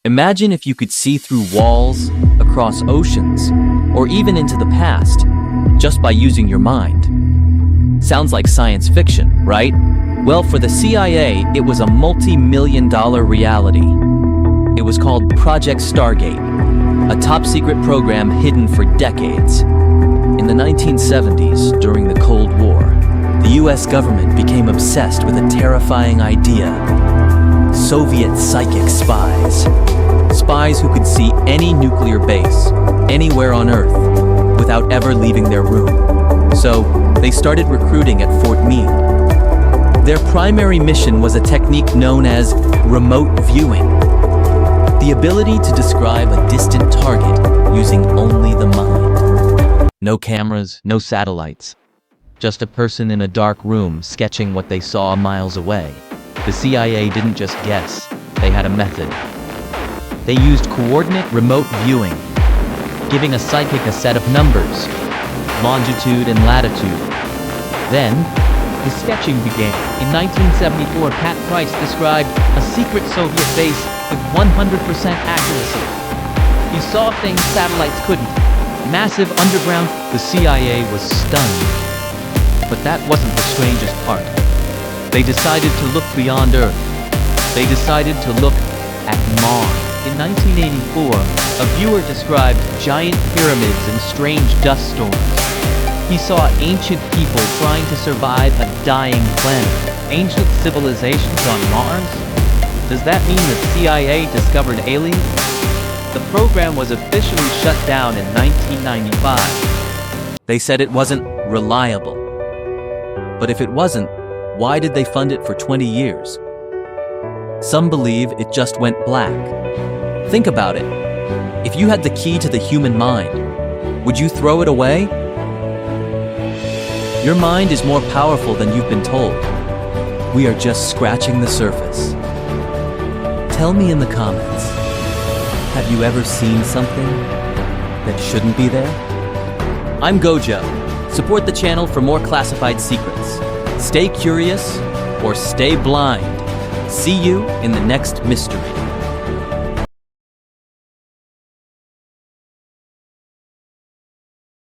Imagine if you could see through walls, across oceans, or even into the past, just by using your mind. Sounds like science fiction, right? Well, for the CIA, it was a multi-million-dollar reality. It was called Project Stargate, a top-secret program hidden for decades. In the 1970s, during the Cold War, the US government became obsessed with a terrifying idea: Soviet psychic spies. Spies who could see any nuclear base, anywhere on Earth, without ever leaving their room. So, they started recruiting at Fort Meade. Their primary mission was a technique known as remote viewing. The ability to describe a distant target using only the mind. No cameras, no satellites. Just a person in a dark room sketching what they saw miles away. The CIA didn't just guess, they had a method. They used coordinate remote viewing, giving a psychic a set of numbers, longitude and latitude. Then, the sketching began. In 1974, Pat Price described a secret Soviet base with 100% accuracy. He saw things satellites couldn't. Massive underground. The CIA was stunned. But that wasn't the strangest part. They decided to look beyond Earth. They decided to look at Mars. In 1984, a viewer described giant pyramids and strange dust storms. He saw ancient people trying to survive a dying planet. Ancient civilizations on Mars? Does that mean the CIA discovered aliens? The program was officially shut down in 1995. They said it wasn't reliable. But if it wasn't, why did they fund it for 20 years? Some believe it just went black. Think about it. If you had the key to the human mind, would you throw it away? Your mind is more powerful than you've been told. We are just scratching the surface. Tell me in the comments, have you ever seen something that shouldn't be there? I'm Gojo. Support the channel for more classified secrets. Stay curious or stay blind. See you in the next mystery.